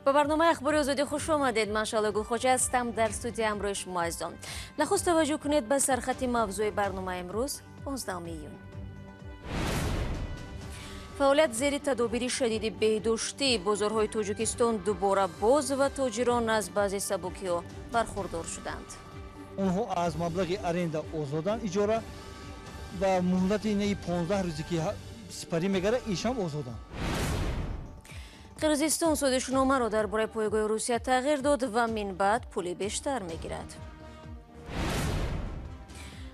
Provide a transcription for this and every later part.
با برنامه اخبار آزادی خوش آمدید. من شاله گلخوجه هستم. در استودیو همراه شما عزیزان. نخست توجه کنید به سرخط موضوع برنامه امروز 15 میلیون. فعالیت زیر تدابیر شدید بهداشتی بازارهای تاجیکستان دوباره باز و تاجران از بعضی سبوکی‌ها برخوردار شدند. آنها از مبلغ ارنده آزادند اجاره و مهلت اینه 15 روزی که سپری میگره ایشان آزادند. قرقیزستان سودشنامه را درباره پایگاه روسیه تغییر داد و من بعد پول بیشتر میگیرد.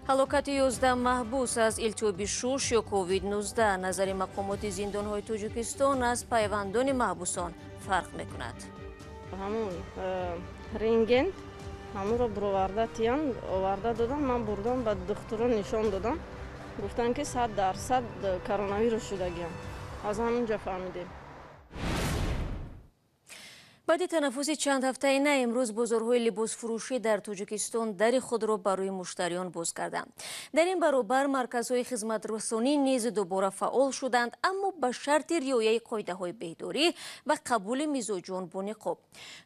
هلاکت 11 محبوس از التهاب شش یا کووید 19 نظر مقامات زندان‌های تاجیکستان از پیوندان محبوسان فرق میکند. همون رنگن همون رو برآورده تیان آورده دادن، من بردم به دکتران نشان دادم، گفتن که 100% کرونا ویروس شدگیم. از همونجا فهمیدیم. بعد تنفس چند هفته نه امروز بازارهای لباس فروشی در تاجیکستان در خود را برای مشتریان باز کردند. در این برابر مرکزهای خدمت رسانی نیز دوباره فعال شدند، اما به شرط رعایت قاعده‌های بهداری و قبول مزاجان با نقاب.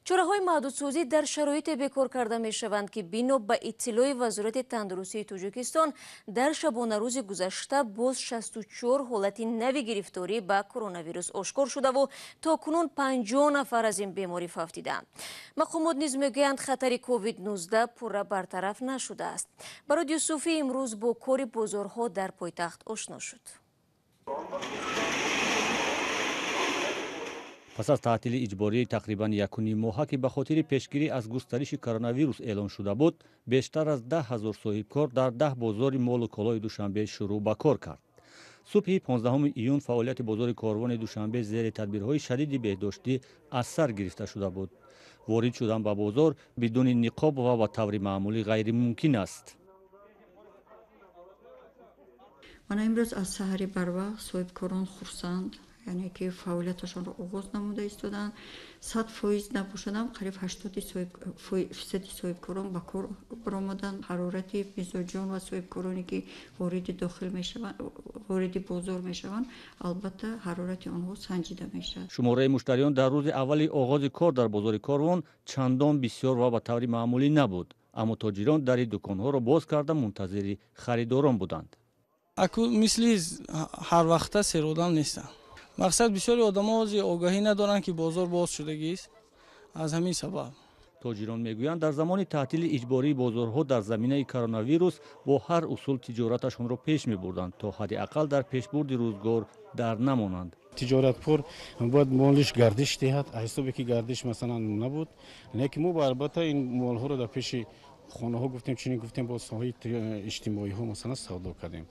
چاره‌های محدودسازی در شرایط بکار کرده می‌شوند که بنا به اطلاع وزارت تندرستی تاجیکستان در شبانه روز گذشته باز 64 حالت نوی گرفتاری به کرونا ویروس آشکار شده و تاکنون 50 نفر از این بیماری افتیدند. مقامات نیز میگویند خطر کووید 19 پورا برطرف نشده است. برای یوسفی امروز با کار بازارها در پایتخت آشنا شد. پس از تعطیل اجباری تقریبا 1.5 ماه که به خاطر پیشگیری از گسترش کرونا ویروس اعلان شده بود، بیشتر از 10,000 صاحبکار در 10 بازار مال و کالای دوشنبه شروع به کار کرد. صبح 15 ایون فعالیت بازار کاروان دوشنبه زیر تدبیرهای شدید بهداشتی از سر گرفته شده بود. وارد شدن به بازار بدون نقاب و به طور معمولی غیر ممکن است. من امروز از سحر بروقت صاحبکاران خرسند، یعنی که فعالیتشان را آغاز نموده ایستادند. 100% نباشدم قریب 80% صاحبکاران به کار برآمدند. حرارت مزاجان و صاحبکارانی که وارد داخل میشوند، وارد بازار میشوند، البته حرارت آنها سنجیده میشود. شماره مشتریان در روز اول آغاز کار در بازار کاروان چندان بسیار و به طور معمولی نبود، اما تاجران در دکانها را باز کرده منتظر خریداران بودند. اکو مثل هر وقت سرودان نیستند. مقصد بسیاری آدم‌ها آگاهی ندارند که بازار باز شدگی است. از همین سبب تاجران میگویند در زمان تعطیل اجباری بازارها در زمینه کرونا ویروس با هر اصول تجارتشان را پیش می‌بردند تا حداقل در پیشبرد روزگار در نمانند. تجارت پر باید مالش گردش دهد، حسابی که گردش مثلا نبود، لیکن ما البته این مال ها رو در پیش خانه ها گفتیم، چنین گفتیم با ساحه اجتماعی ها مثلا سودا کردیم.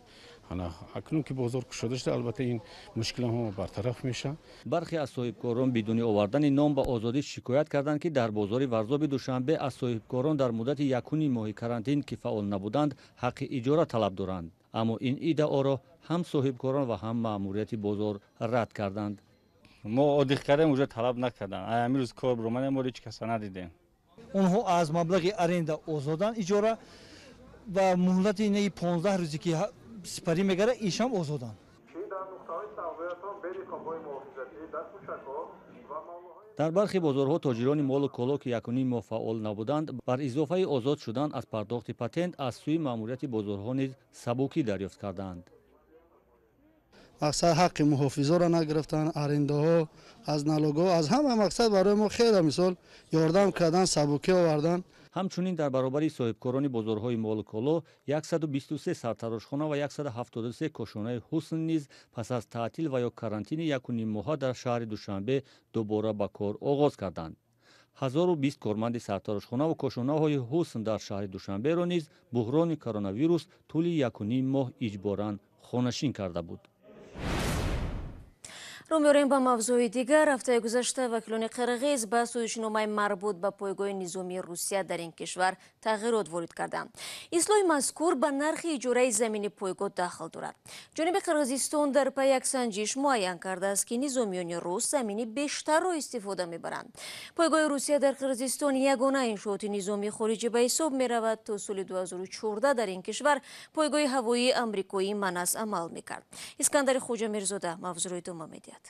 اکنون که بازار گشوده شده البته این مشکل ها برطرف میشه. برخی از صاحبکاران بدون آوردن نام به آزادی شکایت کردند که در بازار ورزاب دوشنبه از صاحبکاران در مدت 1.5 ماه کرانتین که فعال نبودند حق اجاره طلب دارند، اما این ادعا را هم صاحبکاران و هم ماموریت بازار رد کردند. ما عادی کردیم اونجا طلب نکردن، امروز کار برامون ما هیچ کس ندیدیم. آنها از مبلغ ارنده آزادند اجاره و مهلت اینه 15 روزی که سپری میگره ایشان آزادند. در برخی بازارها تاجران مال و کالا که 1.5 ماه فعال نبودند بر اضافه آزاد شدن از پرداخت پاتنت از سوی ماموریت بازارها نیز سبوکی دریافت کردند. مقصد حق محافظا را نگرفتن، ارنده ها از نلاگا از همه مقصد برای ما خیلی مثال یاردم کردن، سبوکی آوردن. همچنین در برابر صاحبکاران بازارهای مال و کالا 123 سرتراشخانه و 173 کاشانه حسن نیز پس از تعطیل و یا کرانتین 1.5 ماه در شهر دوشنبه دوباره به کار آغاز کردند. 1020 کارمند سرتراشخانه و کاشانه های حسن در شهر دوشنبه را نیز بحران کرونا ویروس طول 1.5 ماه اجباراً خانه‌نشین کرده بود. رو می‌ریم با موضوع دیگر. هفته گذشته وکیلان قرقیز به سودشنامه مربوط به پایگاه نظامی روسیه در این کشور تغییرات وارد کردند. اصلاح مذکور به نرخ اجاره زمین پایگاه دخل دارد. جانب قرقیزستان در پی یک سنجش معین کرده است که نظامیان روس زمین بیشتر را استفاده می‌برند. پایگاه روسیه در قرقیزستان یگانه انشاءات نظامی خارجی به حساب می‌رود. تا سال 2014 در این کشور پایگاه هوایی آمریکایی منس عمل می‌کرد. اسکندر خوجا میرزاده موضوع را ادامه می‌دهد.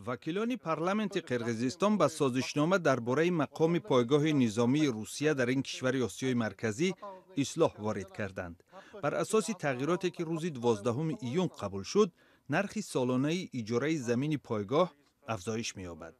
وکیلان پارلمانت قرقیزستان با سازشنامه درباره مقام پایگاه نظامی روسیه در این کشور آسیای مرکزی اصلاح وارد کردند. بر اساس تغییراتی که روز 12 ایون قبول شد، نرخ سالانه اجاره زمین پایگاه افزایش می‌یابد.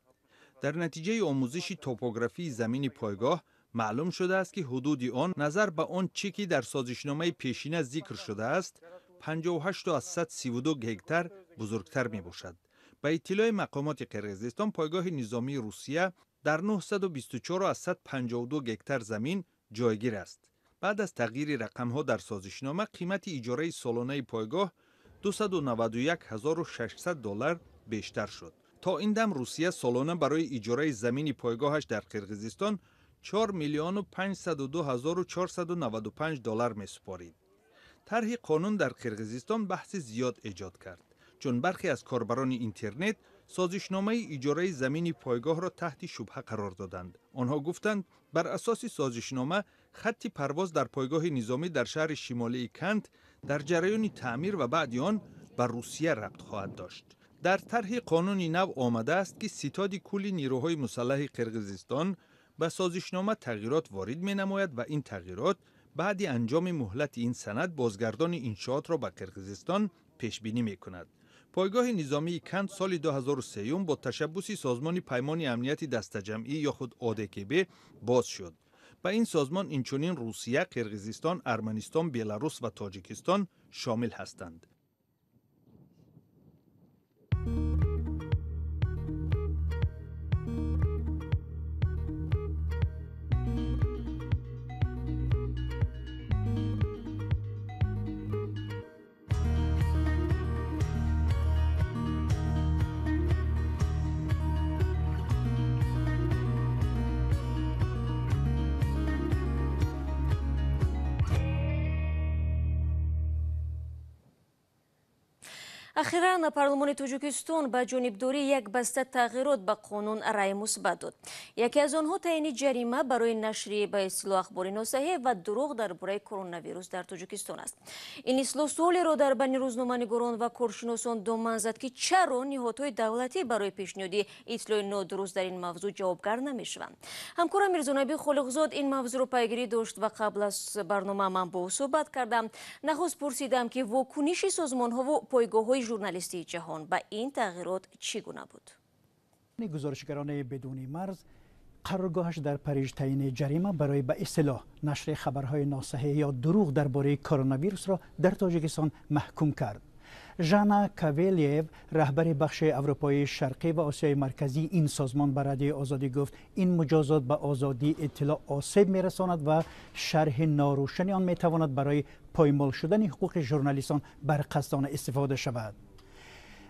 در نتیجه آموزش توپوگرافی زمین پایگاه معلوم شده است که حدود آن نظر به آن چی که در سازشنامه پیشینه ذکر شده است 58 تا از 132 هکتار بزرگتر می باشد. به اطلاع مقامات قرقیزستان پایگاه نظامی روسیه در 924 از 152 هکتار زمین جایگیر است. بعد از تغییر رقم‌ها در سازشنامه قیمت اجاره سالانه پایگاه $291,600 بیشتر شد. تا این دم روسیه سالانه برای اجاره زمین پایگاهش در قرقیزستان $4,502,495 می سپارید. طرح قانون در قرقیزستان بحث زیاد ایجاد کرد، چون برخی از کاربران اینترنت سازشنامه اجاره زمین پایگاه را تحت شبهه قرار دادند. آنها گفتند بر اساس سازشنامه خط پرواز در پایگاه نظامی در شهر شمالی کنت در جریان تعمیر و بعد آن به روسیه ربط خواهد داشت. در طرح قانون نو آمده است که ستاد کل نیروهای مسلح قرقیزستان به سازشنامه تغییرات وارد می نماید و این تغییرات بعد انجام مهلت این سند بازگردان انشاءات را به قرقیزستان پیش بینی می کند. پایگاه نظامی کنت سال 2003 با تشبث سازمان پیمان امنیت دسته جمعی یا خود ADKB باز شد. به این سازمان اینچنین روسیه، قرقیزستان، ارمنستان، بلاروس و تاجیکستان شامل هستند. اخیراً پارلمان تاجیکستان به جانبداری یک بسته تغییرات به قانون رأی مثبت داد. یکی از آنها تعیین جریمه برای نشر به اصطلاح اخبار ناصحیح و دروغ درباره کرونا ویروس در تاجیکستان است. این اصلاح سوالی را در بین روزنامه‌نگاران و کارشناسان دامن زد که چرا نهادهای دولتی برای پیشنهاد اطلاع نادرست در این موضوع جوابگر نمی‌شوند. همکارم میرزانبی خالقزاد این موضوع را پیگیری داشت و قبل از برنامه من با او صحبت کردم. نخست پرسیدم که واکنش سازمان‌ها و پایگاه‌های ژورنالیستی جهان به این تغییرات چگونه بود؟ گزارشگران بدون مرز قرارگاهش در پاریژ تعیین جریمه برای به اصطلاح نشر خبرهای ناصحیح یا دروغ درباره کرونا ویروس را در تاجیکستان محکوم کرد. ژانا کاولیو رهبر بخش اروپای شرقی و آسیای مرکزی این سازمان به رادیو آزادی گفت این مجازات به آزادی اطلاع آسیب میرساند و شرح ناروشن آن میتواند برای پایمال شدن حقوق ژورنالیستان برقصدانه استفاده شود.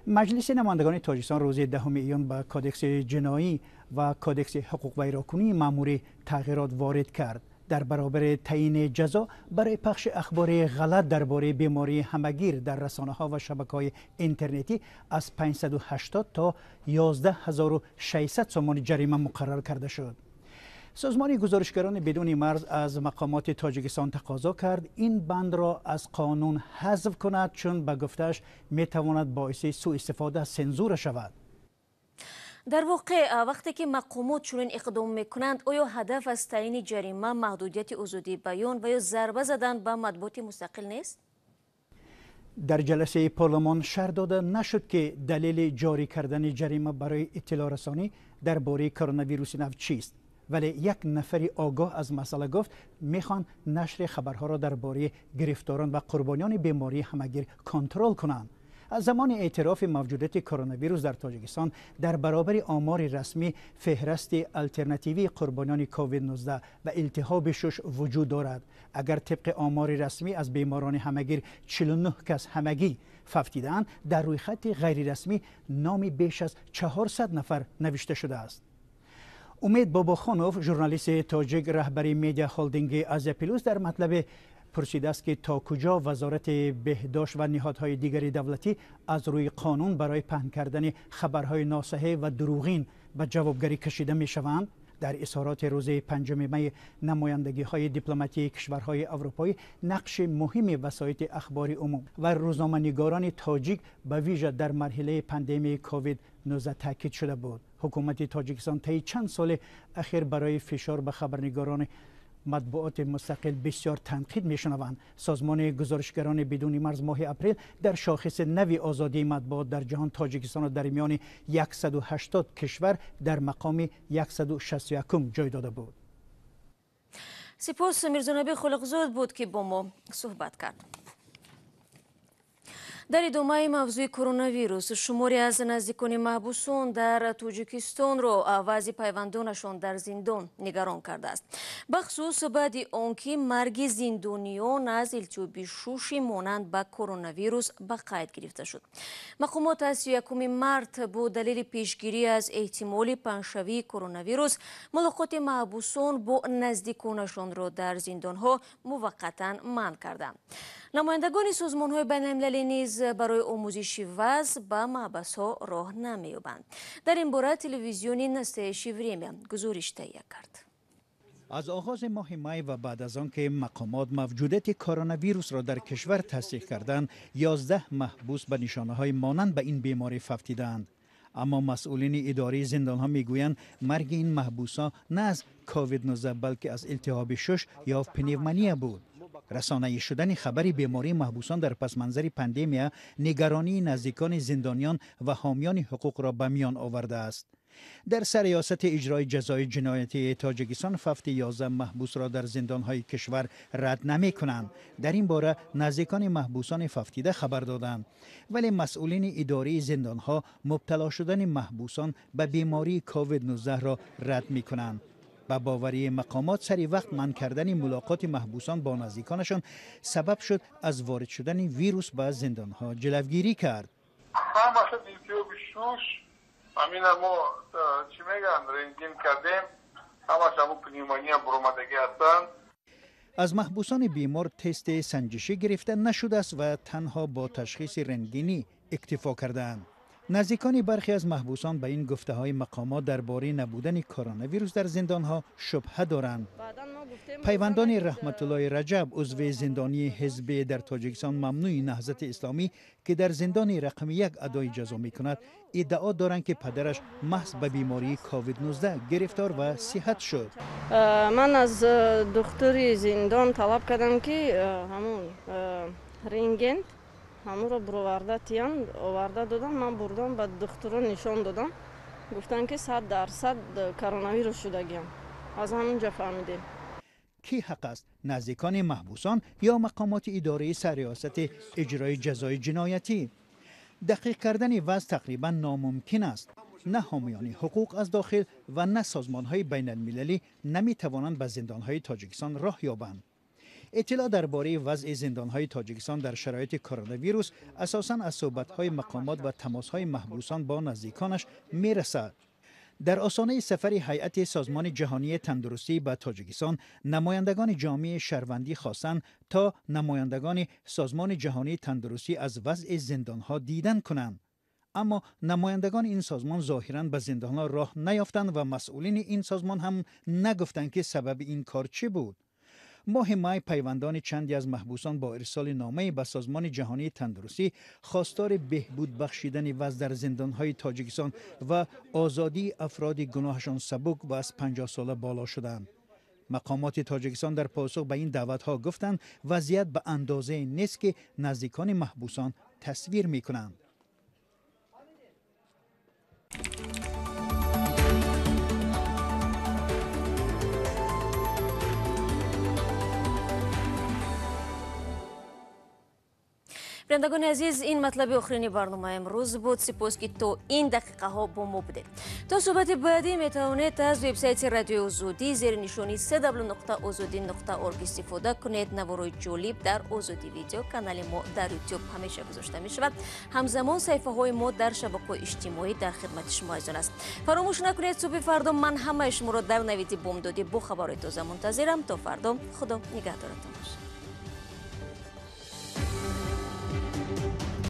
مجلس نمایندگان تاجیکستان روز 10 ایون به کادکس جنایی و کادکس حقوق ویراکنی مأموری تغییرات وارد کرد. در برابر تعیین جزا برای پخش اخبار غلط درباره بیماری همگیر در رسانه‌ها و شبکه‌های اینترنتی از 580 تا 11600 سوم جریمه مقرر کرده شد. سازمان گزارشگران بدون مرز از مقامات تاجیکستان تقاضا کرد این بند را از قانون حذف کند، چون به گفتش میتواند باعث سوء استفاده از سنزور شود. در واقع وقتی که مقامات چنین اقدام میکنند آیا هدف از تعیین جریمه محدودیت آزادی بیان و یا ضربه زدن به مطبوعات مستقل نیست؟ در جلسه پارلمان شرح داده نشد که دلیل جاری کردن جریمه برای اطلاع رسانی درباره کرونا ویروس نو چیست، ولی یک نفری آگاه از مسئله گفت میخوان نشر خبرها را درباره گرفتاران و قربانیان بیماری همگیر کنترل کنند. از زمان اعتراف موجودیت کرونا ویروس در تاجیکستان در برابر آمار رسمی فهرست الترناتیوی قربانیان کووید 19 و التهاب شش وجود دارد. اگر طبق آمار رسمی از بیماران همگیر 49 کس همگی فوتیدند، در روی خط غیر رسمی نامی بیش از 400 نفر نوشته شده است. امید باباخانوف ژورنالیست تاجیک رهبری میدیا هولدینگ آزیا پلوس در مطلب پرسیده است که تا کجا وزارت بهداشت و نهادهای دیگری دولتی از روی قانون برای پهن کردن خبرهای ناصحیح و دروغین به جوابگری کشیده می شوند. در اظهارات روز 5 می نمایندگی‌های دیپلماتی کشورهای اروپایی نقش مهم وسایط اخبار عمومی و روزنامه‌نگاران تاجیک به ویژه در مرحله پاندمی کووید 19 تاکید شده بود. حکومت تاجیکستان طی چند سال اخیر برای فشار به خبرنگاران مطبوعات مستقل بسیار تنقید میشنوند. سازمان گزارشگران بدون مرز ماه اپریل در شاخص نوی آزادی مطبوعات در جهان تاجیکستان را در میان 180 کشور در مقام 161 جای داده بود. سپاس میرزانبی خلقزاد بود که با ما صحبت کرد. در ادامه موضوع کرونا ویروس شماری از نزدیکان محبوسان در تاجیکستان را وضع پیوندانشان در زندان نگران کرده است. بخصوص بعد آنکه مرگ زندانیان از التهاب شوش مانند به کرونا ویروس به قید گرفته شد. مقامات از 31 مارس با دلیل پیشگیری از احتمال پنجشنبه کرونا ویروس ملاقات محبوسان با نزدیکانشان را در زندانها موقتا منع کردند. نمایندگان سازمان‌های بین‌المللی نیز برای آموزش وضع به محبس‌ها راه نمی‌یابند. در این باره تلویزیون نستایشی وریمیا گزارش تهیه کرد. از آغاز ماه می و بعد از آن که مقامات موجودیت کرونا ویروس را در کشور تصدیق کردند، 11 محبوس به نشانه‌های مانند به این بیماری فوتیدند. اما مسئولین اداری زندان‌ها میگویند مرگ این محبوسان نه از کووید 19 بلکه از التهاب شش یا پنیومونیا بود. رسانه‌ای شدن خبری بیماری محبوسان در پس منظر پاندمی نگرانی نزدیکان زندانیان و حامیان حقوق را به میان آورده است. در سرریاست اجرای جزای جنایتی تاجیکستان فوت 11 محبوس را در زندان‌های کشور رد نمی‌کنند. در این باره نزدیکان محبوسان فوتیده خبر دادند، ولی مسئولین اداری زندان‌ها مبتلا شدن محبوسان به بیماری کووید 19 را رد می‌کنند. با باوری مقامات سری وقت منع کردن ملاقات محبوسان با نزدیکانشان سبب شد از وارد شدن ویروس به زندان‌ها جلوگیری کرد. همین ما چی میگن رنگین کردیم، همش همون پنیومونیا برآمدگی هستند. از محبوسان بیمار تست سنجشی گرفته نشده است و تنها با تشخیص رنگینی اکتفا کردند. نزدیکان برخی از محبوسان به این گفته‌های مقامات درباره نبودن کرونا ویروس در زندان‌ها شبهه دارند. پیوندان رحمت الله رجب عضو زندانی حزب در تاجیکستان ممنوع نهضت اسلامی که در زندان رقم 1 ادای جزا می‌کند ادعا دارند که پدرش محض به بیماری کووید 19 گرفتار و صحت شد. من از دکتر زندان طلب کردم که همون رنگن همون رو برآورده تیان آورده دادن. من بردم به دکتران نشان دادم، گفتن که 100% کرونا ویروس شدگیم. از همونجا فهمیدیم. کی حق است؟ نزدیکان محبوسان یا مقامات اداره سرریاست اجرای جزای جنایتی؟ دقیق کردن وضع تقریبا ناممکن است. نه حامیان حقوق از داخل و نه سازمان‌های بین‌المللی نمی‌توانند به زندان‌های تاجیکستان راه یابند. اطلاع درباره وضع زندان‌های تاجیکستان در شرایط کرونا ویروس اساساً از صحبت‌های مقامات و تماس‌های محبوسان با نزدیکانش می‌رسد. در آستانه سفر هیئت سازمان جهانی تندرستی به تاجیکستان، نمایندگان جامعه شهروندی خواستند تا نمایندگان سازمان جهانی تندرستی از وضع زندان‌ها دیدن کنند. اما نمایندگان این سازمان ظاهراً به زندان‌ها راه نیافتند و مسئولین این سازمان هم نگفتند که سبب این کار چه بود. ماه می پیوندان چندی از محبوسان با ارسال نامه به سازمان جهانی تندرستی خواستار بهبود بخشیدن وضع در زندان‌های تاجیکستان و آزادی افراد گناهشان سبک و از 50 ساله بالا شدند. مقامات تاجیکستان در پاسخ به این دعوت‌ها گفتند وضعیت به اندازه نیست که نزدیکان محبوسان تصویر می‌کنند. بینندگان عزیز، این مطلب آخرین برنامه امروز بود. سپاس که تا این دقیقه ها با ما بودید. تا صحبت بعدی میتوانید از وبسایت رادیو آزادی زیر نشانی www.azadi.org استفاده کنید. نوارای جالب در آزادی ویدیو کانال ما در یوتیوب همیشه گذاشته می شود. همزمان صفحه های ما در شبکه‌های اجتماعی در خدمت شما هستند. فراموش نکنید صبح فردا من همه شما را در نوید بامدادی با خبرهای تازه منتظرم. تا فردا، خدا نگهدارتان باشد.